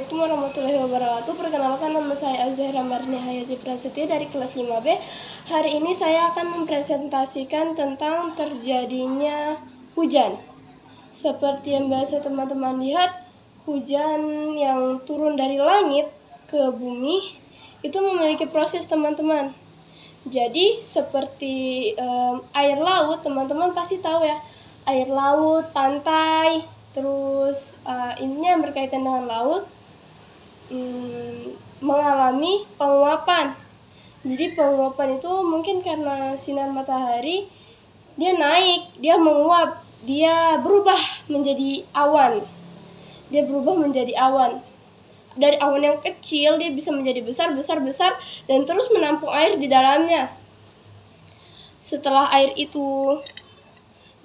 Assalamualaikum warahmatullahi wabarakatuh. Perkenalkan, nama saya Azahra Marni Hayati Prasetya dari kelas 5B. Hari ini saya akan mempresentasikan tentang terjadinya hujan. Seperti yang biasa teman-teman lihat, hujan yang turun dari langit ke bumi itu memiliki proses, teman-teman. Jadi seperti air laut, teman-teman pasti tahu ya, air laut, pantai, terus ini yang berkaitan dengan laut mengalami penguapan. Jadi penguapan itu mungkin karena sinar matahari, dia naik, dia menguap, dia berubah menjadi awan. Dari awan yang kecil dia bisa menjadi besar, dan terus menampung air di dalamnya. Setelah air itu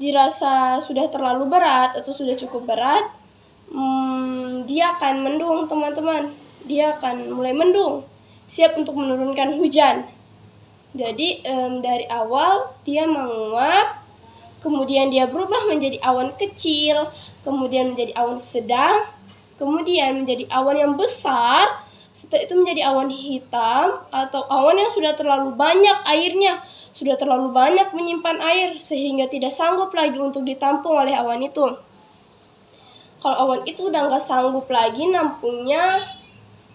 dirasa sudah terlalu berat atau sudah cukup berat, dia akan mendung, teman-teman. Dia akan mulai mendung, siap untuk menurunkan hujan. Jadi dari awal dia menguap, kemudian dia berubah menjadi awan kecil, kemudian menjadi awan sedang, kemudian menjadi awan yang besar. Setelah itu menjadi awan hitam atau awan yang sudah terlalu banyak airnya, sudah terlalu banyak menyimpan air sehingga tidak sanggup lagi untuk ditampung oleh awan itu. Kalau awan itu udah nggak sanggup lagi nampungnya,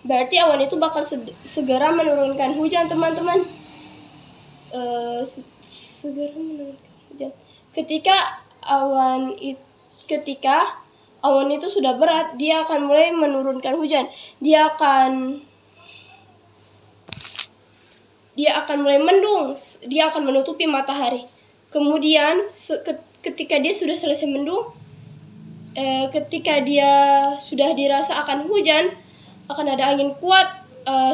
berarti awan itu bakal segera menurunkan hujan, teman-teman. Segera menurunkan hujan. Ketika awan itu sudah berat, dia akan mulai menurunkan hujan. Dia akan mulai mendung, dia akan menutupi matahari. Kemudian ketika dia sudah selesai mendung, ketika dia sudah dirasa akan hujan, akan ada angin kuat.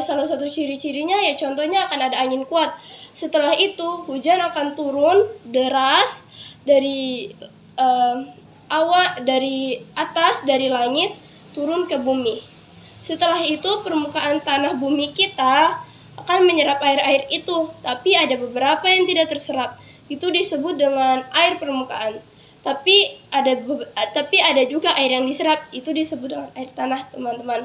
Salah satu ciri-cirinya ya contohnya akan ada angin kuat. Setelah itu hujan akan turun deras dari dari atas, dari langit turun ke bumi. Setelah itu permukaan tanah bumi kita akan menyerap air-air itu, tapi ada beberapa yang tidak terserap. Itu disebut dengan air permukaan. Tapi ada juga air yang diserap, itu disebut dengan air tanah, teman-teman.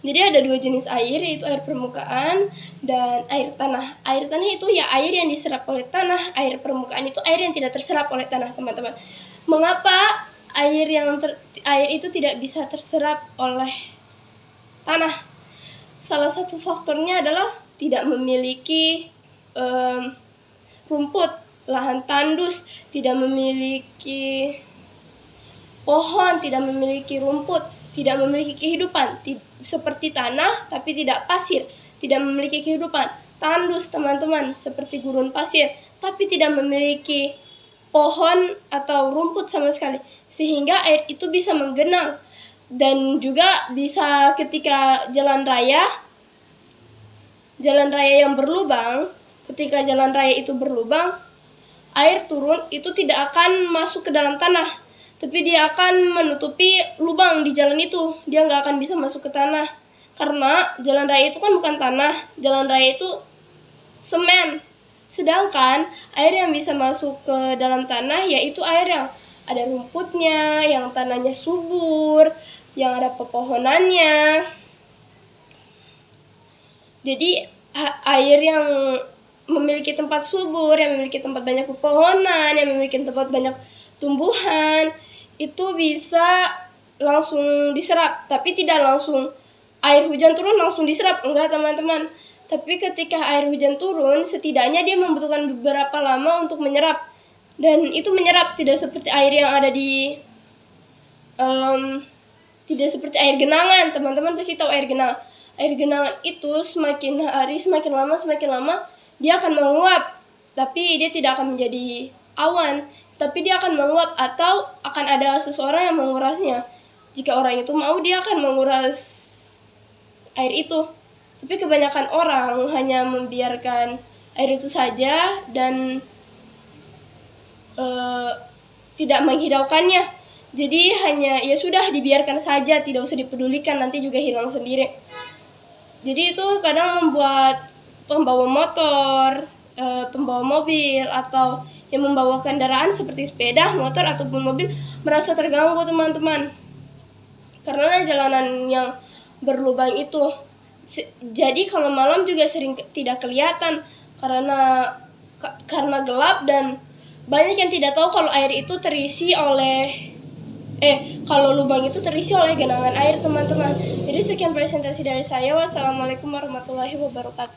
Jadi ada dua jenis air, yaitu air permukaan dan air tanah. Air tanah itu ya air yang diserap oleh tanah, air permukaan itu air yang tidak terserap oleh tanah, teman-teman. Mengapa air itu tidak bisa terserap oleh tanah? Salah satu faktornya adalah tidak memiliki rumput, lahan tandus, tidak memiliki pohon, tidak memiliki rumput, tidak memiliki kehidupan. Seperti tanah tapi tidak pasir, tidak memiliki kehidupan. Tandus, teman-teman, seperti gurun pasir, tapi tidak memiliki pohon atau rumput sama sekali, sehingga air itu bisa menggenang. Dan juga bisa ketika jalan raya yang berlubang, ketika jalan raya itu berlubang, air turun itu tidak akan masuk ke dalam tanah, tapi dia akan menutupi lubang di jalan itu. Dia nggak akan bisa masuk ke tanah, karena jalan raya itu kan bukan tanah, jalan raya itu semen. Sedangkan air yang bisa masuk ke dalam tanah yaitu air yang ada rumputnya, yang tanahnya subur, yang ada pepohonannya. Jadi air yang memiliki tempat subur, yang memiliki tempat banyak pepohonan, yang memiliki tempat banyak tumbuhan, itu bisa langsung diserap. Tapi tidak langsung air hujan turun langsung diserap, enggak, teman-teman. Tapi ketika air hujan turun, setidaknya dia membutuhkan beberapa lama untuk menyerap. Dan itu menyerap tidak seperti air yang ada di tidak seperti air genangan. Teman-teman pasti tahu air genangan. Air genangan itu semakin lama dia akan menguap, tapi dia tidak akan menjadi awan, tapi dia akan menguap atau akan ada seseorang yang mengurasnya. Jika orang itu mau, dia akan menguras air itu. Tapi kebanyakan orang hanya membiarkan air itu saja dan tidak menghiraukannya. Jadi hanya ya sudah dibiarkan saja, tidak usah dipedulikan, nanti juga hilang sendiri. Jadi itu kadang membuat pembawa motor, pembawa mobil, atau yang membawa kendaraan seperti sepeda, motor, ataupun mobil merasa terganggu, teman-teman. karena jalanan yang berlubang itu. Jadi kalau malam juga sering tidak kelihatan karena gelap, dan banyak yang tidak tahu kalau air itu terisi oleh kalau lubang itu terisi oleh genangan air, teman-teman. Jadi sekian presentasi dari saya. Wassalamualaikum warahmatullahi wabarakatuh.